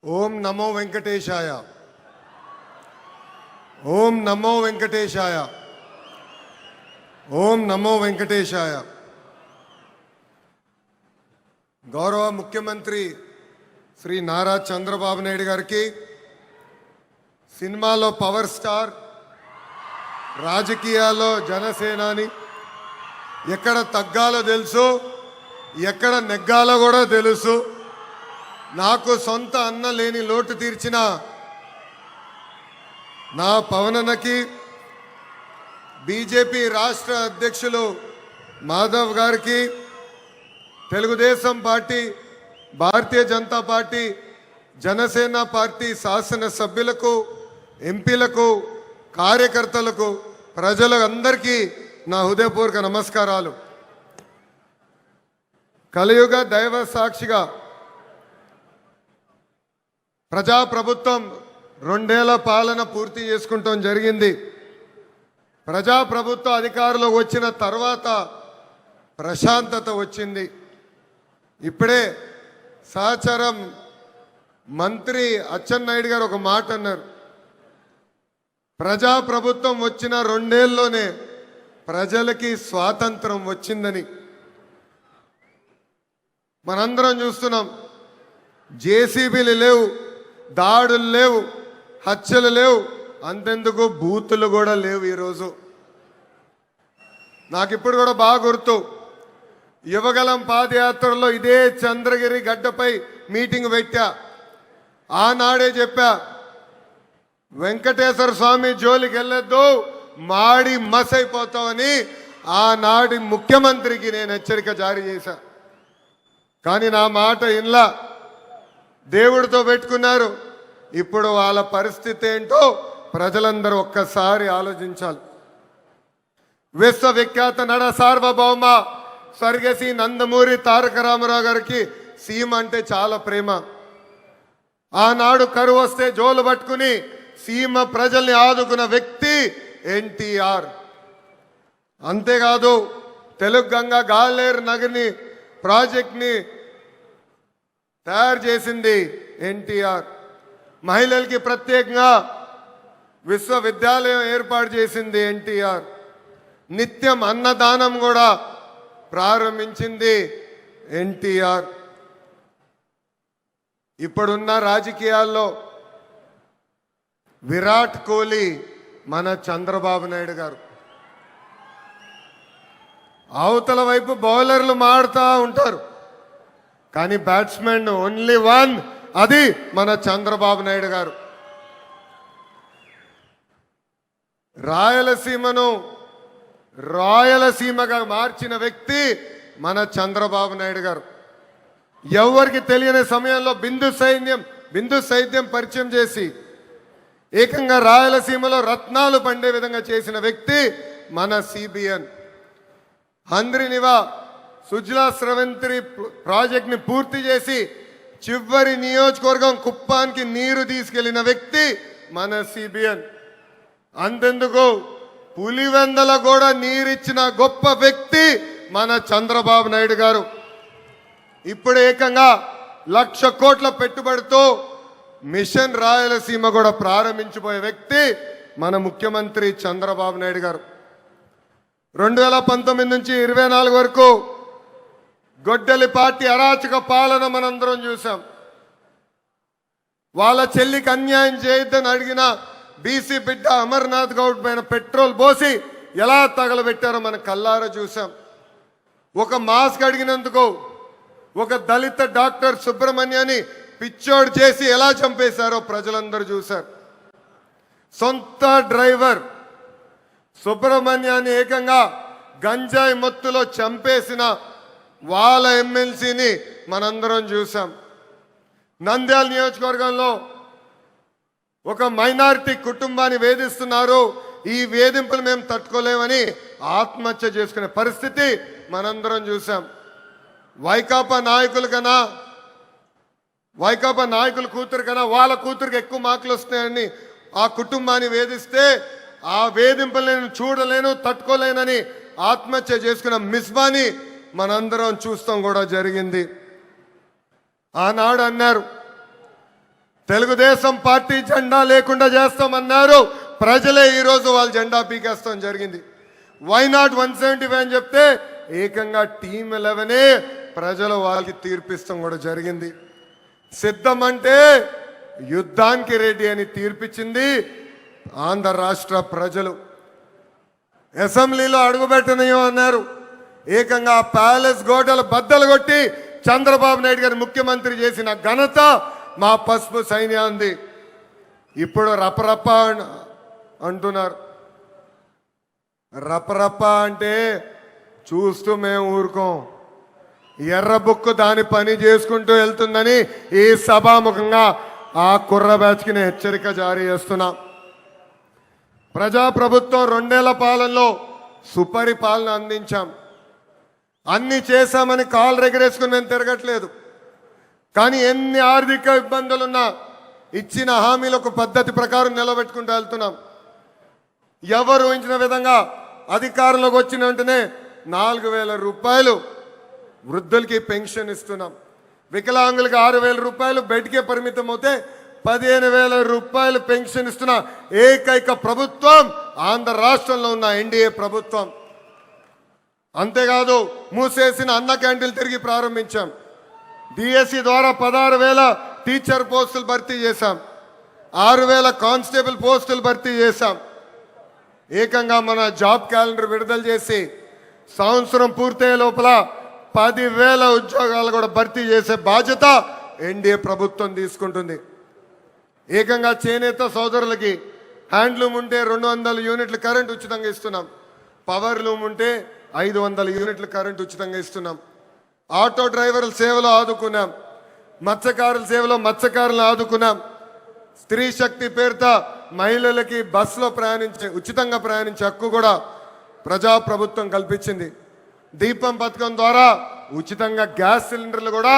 ఓం నమో వెంకటేశాయ. ఓం నమో వెంకటేశాయ. ఓం నమో వెంకటేశాయ. గౌరవ ముఖ్యమంత్రి శ్రీ నారా చంద్రబాబు నాయుడు గారికి, సినిమాలో పవర్ స్టార్, రాజకీయాల్లో జనసేనాని, ఎక్కడ తగ్గాలో తెలుసు, ఎక్కడ నెగ్గాలో కూడా తెలుసు. నాకు సొంత అన్న లేని లోటు తీర్చిన నా పవనన్నకి, బీజేపీ రాష్ట్ర అధ్యక్షులు మాధవ్ గారికి, Telugu Desam party, Bharatiya Janata party, Janasena party శాసనసభ్యులకు, ఎంపీలకు, కార్యకర్తలకు, ప్రజలందరికీ నా హృదయపూర్వక నమస్కారాలు. కలియుగ దైవ సాక్షిగా ప్రజాప్రభుత్వం 2 ఏళ్ల పాలన పూర్తి చేసుకుంటాం జరిగింది. ప్రజాప్రభుత్వ అధికారంలోకి వచ్చిన తర్వాత ప్రశాంతత వచ్చింది. ఇప్పుడే సహచరం మంత్రి అచ్చెన్నాయుడు గారు ఒక మాట అన్నారు. ప్రజాప్రభుత్వం వచ్చిన 2 ఏళ్లలోనే ప్రజలకి స్వాతంత్రం వచ్చిందని. మనందరం చూస్తున్నాం. జేసీబీలు లేవు, దాడులు లేవు, హత్యలు లేవు, అంతెందుకు బూతులు కూడా లేవు. ఈరోజు నాకు ఇప్పుడు కూడా బాగా గుర్తు, యువగలం పాదయాత్రలో ఇదే చంద్రగిరి గడ్డపై మీటింగ్ పెట్టా. ఆనాడే చెప్పా, వెంకటేశ్వర స్వామి జోలికి వెళ్ళొద్దు, మాడి మసైపోతామని ఆనాడి ముఖ్యమంత్రికి నేను హెచ్చరిక జారీ చేశా. కానీ నా మాట ఇన్లా, దేవుడితో పెట్టుకున్నారు. ఇప్పుడు వాళ్ళ పరిస్థితి ఏంటో ప్రజలందరూ ఒక్కసారి ఆలోచించాలి. విశ్వవిఖ్యాత నడ సార్వభౌమ స్వర్గశ్రీ నందమూరి తారక రామారావు గారికి సీమ అంటే చాలా ప్రేమ. ఆనాడు కరువు వస్తే జోలు పట్టుకుని సీమ ప్రజల్ని ఆదుకున్న వ్యక్తి ఎన్టీఆర్. అంతేకాదు, తెలుగు గంగా గాలేరు నగర్ని ప్రాజెక్ట్ని తయారు చేసింది ఎన్టీఆర్. మహిళలకి ప్రత్యేకంగా విశ్వవిద్యాలయం ఏర్పాటు చేసింది ఎన్టీఆర్. నిత్యం అన్నదానం కూడా ప్రారంభించింది ఎన్టీఆర్. ఇప్పుడున్న రాజకీయాల్లో విరాట్ కోహ్లీ మన చంద్రబాబు నాయుడు గారు. అవతల వైపు బౌలర్లు మాడుతూ ఉంటారు, కానీ బ్యాట్స్మెన్ ఓన్లీ వన్, అది మన చంద్రబాబు నాయుడు గారు. రాయలసీమగా మార్చిన వ్యక్తి మన చంద్రబాబు నాయుడు గారు. ఎవరికి తెలియని సమయంలో బిందు సైద్యం పరిచయం చేసి ఏకంగా రాయలసీమలో రత్నాలు పండే విధంగా చేసిన వ్యక్తి మన సిబిఎన్. హంద్రినివా సుజలా స్రవంతి ప్రాజెక్ట్ని పూర్తి చేసి చివరి నియోజకవర్గం కుప్పానికి నీరు తీసుకెళ్లిన వ్యక్తి మన సిబిఎన్. అంతెందుకు, పులివెందల కూడా నీరిచ్చిన గొప్ప వ్యక్తి మన చంద్రబాబు నాయుడు గారు. ఇప్పుడు ఏకంగా 1,00,000 కోట్ల పెట్టుబడితో మిషన్ రాయలసీమ కూడా ప్రారంభించబోయే వ్యక్తి మన ముఖ్యమంత్రి చంద్రబాబు నాయుడు గారు. 2019 నుంచి 24 వరకు గొడ్డలి పార్టీ అరాచక పాలన మనందరం చూసాం. వాళ్ళ చెల్లికి అన్యాయం చేయొద్దని అడిగిన బీసీ బిడ్డ అమర్నాథ్ గౌడ్ పైన పెట్రోల్ పోసి ఎలా తగలబెట్టారో మన కల్లారా చూసాం. ఒక మాస్క్ అడిగినందుకు ఒక దళిత డాక్టర్ సుబ్రహ్మణ్యాన్ని పిచ్చోడు చేసి ఎలా చంపేశారో ప్రజలందరూ చూశారు. సొంత డ్రైవర్ సుబ్రహ్మణ్యాన్ని ఏకంగా గంజాయి మత్తులో చంపేసిన వాళ్ళ ఎమ్మెల్సీని మనందరం చూసాం. నంద్యాల నియోజకవర్గంలో ఒక మైనారిటీ కుటుంబాన్ని వేధిస్తున్నారు, ఈ వేధింపులు మేము తట్టుకోలేమని ఆత్మహత్య చేసుకునే పరిస్థితి మనందరం చూసాం. వైకాపా నాయకుల కూతురు కన్నా వాళ్ళ కూతురికి ఎక్కువ మార్కులు వస్తున్నాయని ఆ కుటుంబాన్ని వేధిస్తే, ఆ వేధింపులు నేను చూడలేను, తట్టుకోలేనని ఆత్మహత్య చేసుకున్న మిస్బాని మనందరం చూస్తాం కూడా జరిగింది. ఆనాడు అన్నారు తెలుగుదేశం పార్టీ జెండా లేకుండా చేస్తామన్నారు. ప్రజలే ఈరోజు వాళ్ళ జెండా పీకేస్తాం జరిగింది. వై నాట్ 175 అని చెప్తే ఏకంగా టీమ్ 11 ప్రజలు వాళ్ళకి తీర్పిస్తాం కూడా జరిగింది. సిద్ధమంటే యుద్ధానికి రెడ్డి అని తీర్పిచ్చింది ఆంధ్ర రాష్ట్ర ప్రజలు. అసెంబ్లీలో అడుగుపెట్టనయో అన్నారు. ఏకంగా ప్యాలెస్ గోడలు బద్దలు కొట్టి చంద్రబాబు నాయుడు గారిని ముఖ్యమంత్రి చేసిన ఘనత మా పసుపు సైన్యాంది. ఇప్పుడు రపరప అంటున్నారు. రపరప అంటే చూస్తూ మేము ఊరుకోం. ఎర్ర బుక్కు దాని పని చేసుకుంటూ వెళ్తుందని ఈ సభాముఖంగా ఆ కుర్ర బ్యాచ్కి నేను హెచ్చరిక జారీ చేస్తున్నా. ప్రజాప్రభుత్వం 2 ఏళ్ల పాలనలో సుపరిపాలన అందించాం. అన్ని చేశామని కాలు రెగరేసుకుని మేము తిరగట్లేదు. కానీ ఎన్ని ఆర్థిక ఇబ్బందులున్నా ఇచ్చిన హామీలు ఒక పద్ధతి ప్రకారం నిలబెట్టుకుంటూ వెళ్తున్నాం. ఎవరు ఊహించిన విధంగా అధికారంలోకి వచ్చిన వెంటనే 4,000 రూపాయలు వృద్ధులకి పెన్షన్ ఇస్తున్నాం. వికలాంగులకి 6,000 రూపాయలు బెడ్కే పరిమితం అవుతే 15,000 రూపాయలు పెన్షన్ ఇస్తున్న ఏకైక ప్రభుత్వం ఆంధ్ర రాష్ట్రంలో ఉన్న ఎన్డీఏ ప్రభుత్వం. అంతేకాదు మూసేసిన అన్న క్యాంటీన్లు తిరిగి ప్రారంభించాం. డిఎస్సి ద్వారా 16,000 టీచర్ పోస్టులు భర్తీ చేశాం. 6,000 కానిస్టేబుల్ పోస్టులు భర్తీ చేశాం. ఏకంగా మన జాబ్ క్యాలెండర్ విడుదల చేసి సంవత్సరం పూర్తయ్యే లోపల 10,000 ఉద్యోగాలు కూడా భర్తీ చేసే బాధ్యత ఎన్డీఏ ప్రభుత్వం తీసుకుంటుంది. ఏకంగా చేనేత సోదరులకి హ్యాండ్లూమ్ ఉంటే 200 యూనిట్ల కరెంట్ ఉచితంగా ఇస్తున్నాం. పవర్ లూమ్ ఉంటే 500 యూనిట్ల కరెంట్ ఉచితంగా ఇస్తున్నాం. ఆటో డ్రైవర్ల సేవలో ఆదుకున్నాం. మత్స్యకారుల సేవలో మత్స్యకారులను ఆదుకున్నాం. స్త్రీ శక్తి పేరుతో మహిళలకి బస్సులో ఉచితంగా ప్రయాణించే హక్కు కూడా ప్రజాప్రభుత్వం కల్పించింది. దీపం పథకం ద్వారా ఉచితంగా గ్యాస్ సిలిండర్లు కూడా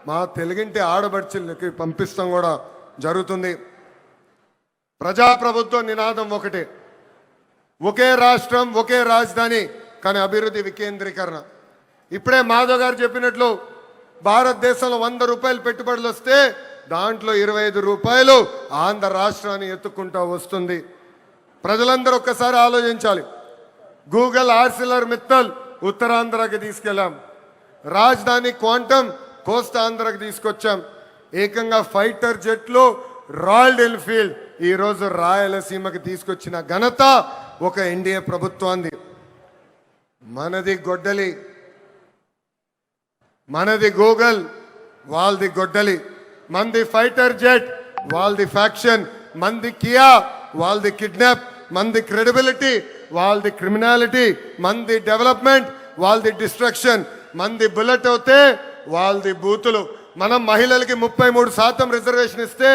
మా తెలుగింటి ఆడబడుచులకి పంపిస్తాం కూడా జరుగుతుంది. ప్రజాప్రభుత్వం నినాదం ఒకటే, ఒకే రాష్ట్రం ఒకే రాజధాని కానీ అభివృద్ధి వికేంద్రీకరణ. ఇప్పుడే మాధవ్ గారు చెప్పినట్లు భారతదేశంలో 100 రూపాయలు పెట్టుబడులు వస్తే దాంట్లో 25 రూపాయలు ఆంధ్ర రాష్ట్రాన్ని ఎత్తుకుంటూ వస్తుంది. ప్రజలందరూ ఒక్కసారి ఆలోచించాలి. గూగుల్ ఆర్సిలర్ మిత్తల్ ఉత్తరాంధ్రకి తీసుకెళ్ళాం. రాజధాని క్వాంటమ్ కోస్తాంధ్రకి తీసుకొచ్చాం. ఏకంగా ఫైటర్ జెట్లు రాయల్ ఎన్ఫీల్డ్ ఈరోజు రాయలసీమకి తీసుకొచ్చిన ఘనత ఒక ఎన్డీఏ ప్రభుత్వాన్ని. మనది గొడ్డలి, మనది గూగుల్, వాళ్ళది గొడ్డలి. మంది ఫైటర్ జెట్, వాళ్ళది ఫ్యాక్షన్. మంది కియా, వాళ్ళది కిడ్నాప్. మంది క్రెడిబిలిటీ, వాళ్ళది క్రిమినాలిటీ. మంది డెవలప్మెంట్, వాళ్ళది డిస్ట్రక్షన్. మంది బుల్లెట్ అవుతే వాళ్ళది బూతులు. మనం మహిళలకి 33% రిజర్వేషన్ ఇస్తే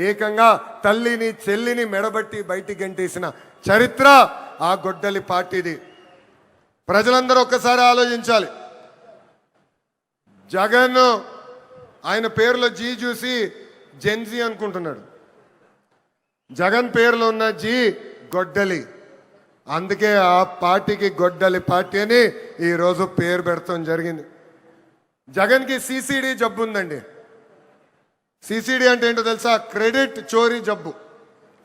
ఏకంగా తల్లిని చెల్లిని మెడబట్టి బయటికి గంటేసిన చరిత్ర ఆ గొడ్డలి పార్టీది. ప్రజలందరూ ఒక్కసారి ఆలోచించాలి. జగన్ ఆయన పేరులో జీ చూసి జెన్జీ అనుకుంటున్నాడు. జగన్ పేరులో ఉన్న జీ గొడ్డలి. అందుకే ఆ పార్టీకి గొడ్డలి పార్టీ అని ఈరోజు పేరు పెడతాం జరిగింది. జగన్కి సిసిడి జబ్బు ఉందండి. సిసిడి అంటే ఏంటో తెలుసా? క్రెడిట్ చోరీ జబ్బు,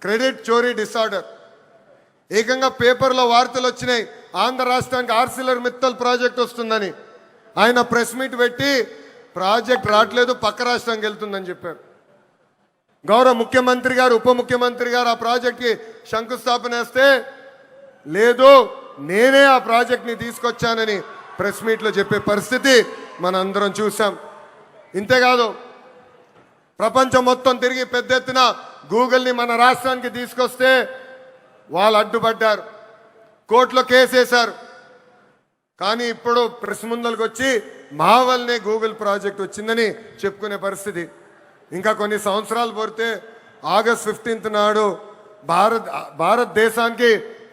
క్రెడిట్ చోరీ డిసార్డర్. ఏకంగా పేపర్లో వార్తలు వచ్చినాయి, ఆంధ్ర రాష్ట్రానికి ఆర్సిలర్ మిత్తల్ ప్రాజెక్ట్ వస్తుందని. ఆయన ప్రెస్ మీట్ పెట్టి ప్రాజెక్ట్ రావట్లేదు, పక్క రాష్ట్రానికి వెళ్తుందని చెప్పారు. గౌరవ ముఖ్యమంత్రి గారు, ఉప ముఖ్యమంత్రి గారు ఆ ప్రాజెక్ట్కి శంకుస్థాపన వేస్తే లేదు నేనే ఆ ప్రాజెక్ట్ని తీసుకొచ్చానని ప్రెస్ మీట్లో చెప్పే పరిస్థితి మనందరం చూసాం. ఇంతేకాదు ప్రపంచం మొత్తం తిరిగి పెద్ద ఎత్తున గూగుల్ని మన రాష్ట్రానికి తీసుకొస్తే వాళ్ళు అడ్డుపడ్డారు, కోర్టులో కేసేశారు. కానీ ఇప్పుడు ప్రెస్ ముందరికి వచ్చి మా వల్లనే గూగుల్ ప్రాజెక్ట్ వచ్చిందని చెప్పుకునే పరిస్థితి. ఇంకా కొన్ని సంవత్సరాలు పోతే ఆగస్ట్ 15 నాడు భారతదేశానికి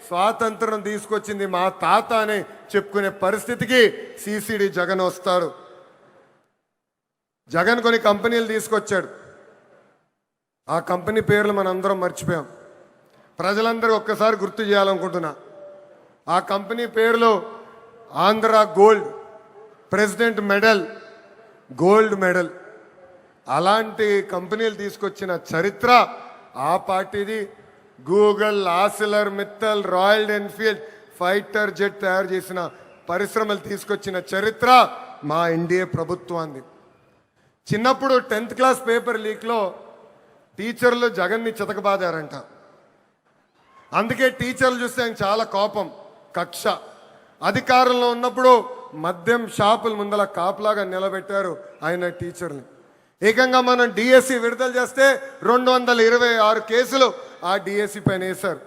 స్వాతంత్రం తీసుకొచ్చింది మా తాత అని చెప్పుకునే పరిస్థితికి సిసిడి జగన్ వస్తాడు. జగన్ కొన్ని కంపెనీలు తీసుకొచ్చాడు. ఆ కంపెనీ పేర్లు మనందరం మర్చిపోయాం. ప్రజలందరూ ఒక్కసారి గుర్తు చేయాలనుకుంటున్నా. ఆ కంపెనీ పేర్లు Andhra gold, president medal, gold medal. అలాంటి కంపెనీలు తీసుకొచ్చిన చరిత్ర ఆ పార్టీది. Google, ఆసిలర్ Mittal, royal Enfield, fighter jet తయారు చేసిన పరిశ్రమలు తీసుకొచ్చిన చరిత్ర మా ఎన్డీఏ ప్రభుత్వాన్ని. చిన్నప్పుడు 10th క్లాస్ పేపర్ లీక్లో టీచర్లు జగన్ని చితకబాదారంట. అందుకే టీచర్లు చూస్తే ఆయన చాలా కోపం, కక్ష. అధికారంలో ఉన్నప్పుడు మద్యం షాపుల ముందల కాపులాగా నిలబెట్టారు ఆయన టీచర్ని. ఏకంగా మనం డిఎస్సి విడుదల చేస్తే 226 కేసులు ఆ డిఎస్సి పైన వేశారు.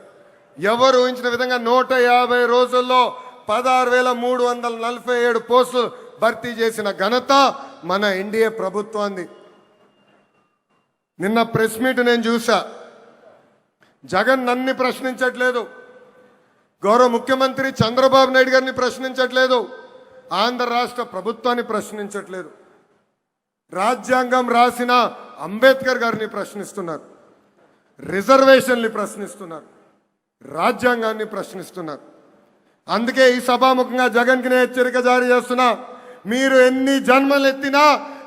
ఎవరు ఊహించిన విధంగా 150 రోజుల్లో 16,347 పోస్టులు భర్తీ చేసిన ఘనత మన ఎన్డీఏ ప్రభుత్వాన్ని. నిన్న ప్రెస్ మీట్ నేను చూసా. జగన్ నన్ను ప్రశ్నించట్లేదు, గౌరవ ముఖ్యమంత్రి చంద్రబాబు నాయుడు గారిని ప్రశ్నించట్లేదు, ఆంధ్ర రాష్ట్ర ప్రభుత్వాన్ని ప్రశ్నించట్లేదు. రాజ్యాంగం రాసిన అంబేద్కర్ గారిని ప్రశ్నిస్తున్నారు, రిజర్వేషన్ని ప్రశ్నిస్తున్నారు, రాజ్యాంగాన్ని ప్రశ్నిస్తున్నారు. అందుకే ఈ సభాముఖంగా జగన్కి నేను హెచ్చరిక జారీ చేస్తున్నా. మీరు ఎన్ని జన్మలు ఎత్తినా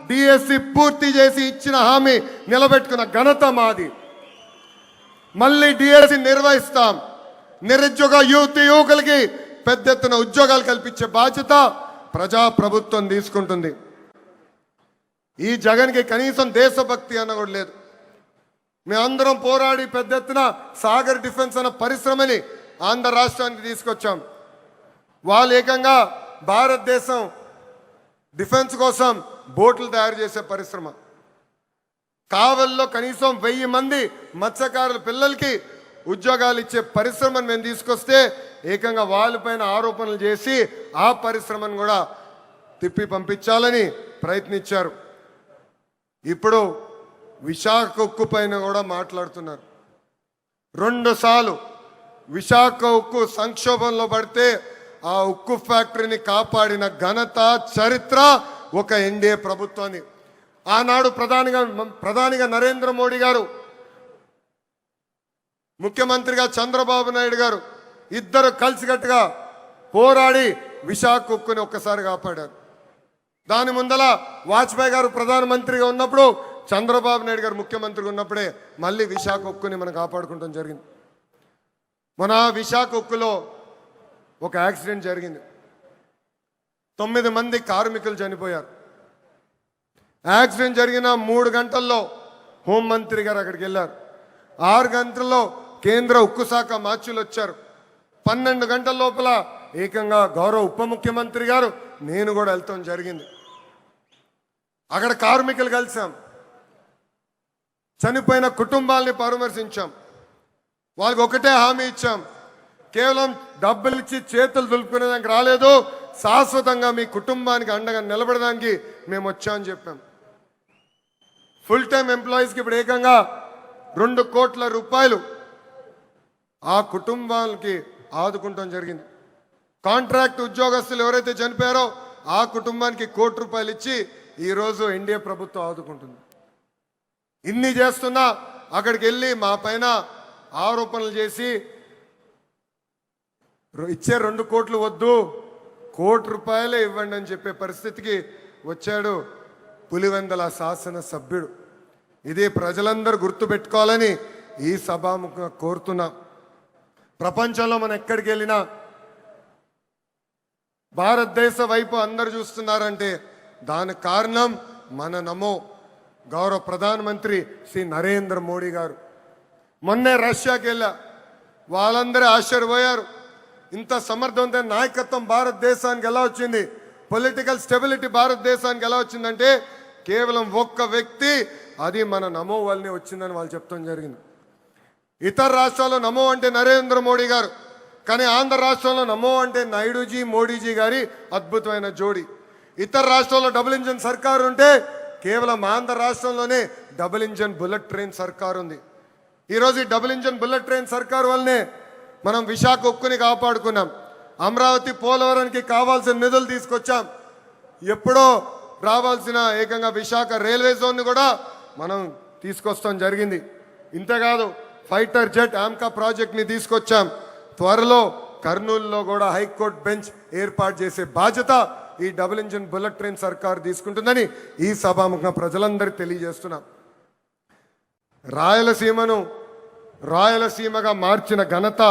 డిఎస్సి పూర్తి చేసి ఇచ్చిన హామీ నిలబెట్టుకున్న ఘనత మాది. మళ్ళీ డిఎస్సి నిర్వహిస్తాం. నిరుద్యోగ యువకులకి పెద్ద ఎత్తున ఉద్యోగాలు కల్పించే బాధ్యత ప్రజా ప్రభుత్వం తీసుకుంటుంది. ఈ జగన్కి కనీసం దేశభక్తి అన్న కూడా లేదు. మేమందరం పోరాడి పెద్ద ఎత్తున సాగర్ డిఫెన్స్ అన్న పరిశ్రమని ఆంధ్ర రాష్ట్రానికి తీసుకొచ్చాం. వాళ్ళు ఏకంగా భారతదేశం డిఫెన్స్ కోసం బోట్లు తయారు చేసే పరిశ్రమ. కావల్లో కనీసం 1000 మంది మత్స్యకారుల పిల్లలకి ఉద్యోగాలు ఇచ్చే పరిశ్రమను మేము తీసుకొస్తే ఏకంగా వాళ్ళపైన ఆరోపణలు చేసి ఆ పరిశ్రమను కూడా తిప్పి పంపించాలని ప్రయత్నించారు. ఇప్పుడు విశాఖ ఉక్కు పైన కూడా మాట్లాడుతున్నారు. 2 సార్లు విశాఖ ఉక్కు సంక్షోభంలో పడితే ఆ ఉక్కు ఫ్యాక్టరీని కాపాడిన ఘనత, చరిత్ర ఒక ఎన్డీఏ ప్రభుత్వాన్ని. ఆనాడు ప్రధానిగా నరేంద్ర మోడీ గారు, ముఖ్యమంత్రిగా చంద్రబాబు నాయుడు గారు ఇద్దరు కలిసికట్టుగా పోరాడి విశాఖ ఉక్కుని ఒక్కసారి కాపాడారు. దాని ముందల వాజ్పేయి గారు ప్రధానమంత్రిగా ఉన్నప్పుడు, చంద్రబాబు నాయుడు గారు ముఖ్యమంత్రిగా ఉన్నప్పుడే మళ్ళీ విశాఖ ఉక్కుని మనం కాపాడుకుంటాం జరిగింది. మన విశాఖ ఉక్కులో ఒక యాక్సిడెంట్ జరిగింది. 9 మంది కార్మికులు చనిపోయారు. యాక్సిడెంట్ జరిగిన 3 గంటల్లో హోంమంత్రి గారు అక్కడికి వెళ్ళారు. 6 గంటల్లో కేంద్ర ఉక్కు శాఖ మార్చులు వచ్చారు. 12 గంటల లోపల ఏకంగా గౌరవ ఉప ముఖ్యమంత్రి గారు, నేను కూడా వెళ్తాం జరిగింది. అక్కడ కార్మికులు కలిసాం, చనిపోయిన కుటుంబాలని పరామర్శించాం. వాళ్ళకి ఒకటే హామీ ఇచ్చాం, కేవలం డబ్బులు ఇచ్చి చేతులు దులుపుకునేదానికి రాలేదు, శాశ్వతంగా మీ కుటుంబానికి అండగా నిలబడడానికి మేము వచ్చామని చెప్పాం. ఫుల్ టైం ఎంప్లాయీస్కి ఇప్పుడు ఏకంగా 2 కోట్ల రూపాయలు ఆ కుటుంబాలకి ఆదుకుంటాం జరిగింది. కాంట్రాక్ట్ ఉద్యోగస్తులు ఎవరైతే చనిపోయారో ఆ కుటుంబానికి 1 కోటి రూపాయలు ఇచ్చి ఈరోజు ఎన్డీఏ ప్రభుత్వం ఆదుకుంటుంది. ఇన్ని చేస్తున్నా అక్కడికి వెళ్ళి మా పైన ఆరోపణలు చేసి ఇచ్చే 2 కోట్లు వద్దు, 1 కోటి రూపాయలే ఇవ్వండి అని చెప్పే పరిస్థితికి వచ్చాడు పులివెందల శాసన సభ్యుడు. ఇది ప్రజలందరూ గుర్తుపెట్టుకోవాలని ఈ సభాముఖంగా కోరుతున్నాం. ప్రపంచంలో మనం ఎక్కడికి వెళ్ళినా భారతదేశ వైపు అందరు చూస్తున్నారంటే దానికి కారణం మన నమో గౌరవ ప్రధానమంత్రి శ్రీ నరేంద్ర మోడీ గారు. మొన్నే రష్యాకి వెళ్ళా, వాళ్ళందరూ ఆశ్చర్యపోయారు. ఇంత సమర్థవంతమైన నాయకత్వం భారతదేశానికి ఎలా వచ్చింది, పొలిటికల్ స్టెబిలిటీ భారతదేశానికి ఎలా వచ్చిందంటే కేవలం ఒక్క వ్యక్తి, అది మన నమో వల్లనే వచ్చిందని వాళ్ళు చెప్తాం జరిగింది. ఇతర రాష్ట్రాల్లో నమో అంటే నరేంద్ర మోడీ గారు, కానీ ఆంధ్ర రాష్ట్రంలో నమో అంటే నాయుడుజీ మోడీజీ గారి అద్భుతమైన జోడి. ఇతర రాష్ట్రాల్లో డబుల్ ఇంజన్ సర్కారు ఉంటే కేవలం ఆంధ్ర రాష్ట్రంలోనే డబుల్ ఇంజన్ బుల్లెట్ ట్రైన్ సర్కారు ఉంది. ఈరోజు ఈ డబుల్ ఇంజన్ బుల్లెట్ ట్రైన్ సర్కారు వల్లనే మనం విశాఖ ఉక్కుని కాపాడుకున్నాం. అమరావతి పోలవరానికి కావాల్సిన నిధులు తీసుకొచ్చాం. ఎప్పుడో రావాల్సిన ఏకంగా విశాఖ రైల్వే జోన్ని కూడా మనం తీసుకొస్తాం జరిగింది. ఇంతేకాదు ఫైటర్ జెట్ ఆమ్కా ప్రాజెక్ట్ని తీసుకొచ్చాం. త్వరలో కర్నూలులో కూడా హైకోర్టు బెంచ్ ఏర్పాటు చేసే బాధ్యత ఈ డబుల్ ఇంజిన్ బుల్లెట్ ట్రైన్ సర్కార్ తీసుకుంటుందని ఈ సభాముఖంగా ప్రజలందరికీ తెలియజేస్తున్నాం. రాయలసీమగా మార్చిన ఘనత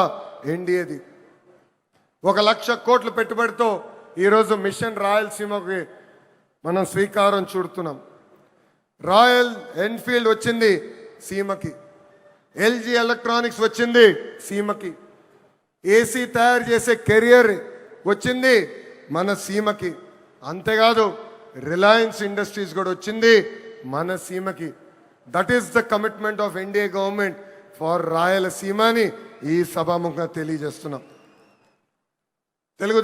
ఎన్డీఏది. 1,00,000 కోట్ల పెట్టుబడితో ఈరోజు మిషన్ రాయలసీమకి మనం శ్రీకారం చుడుతున్నాం. రాయల్ ఎన్ఫీల్డ్ వచ్చింది సీమకి, ఎల్జీ ఎలక్ట్రానిక్స్ వచ్చింది సీమకి, ఏసీ తయారు చేసే కెరియర్ వచ్చింది మన సీమకి. అంతేకాదు రిలయన్స్ ఇండస్ట్రీస్ కూడా వచ్చింది మన సీమకి. That is the commitment of NDA government for Rayalaseema అని ఈ సభాముఖంగా తెలియజేస్తున్నాం. తెలుగు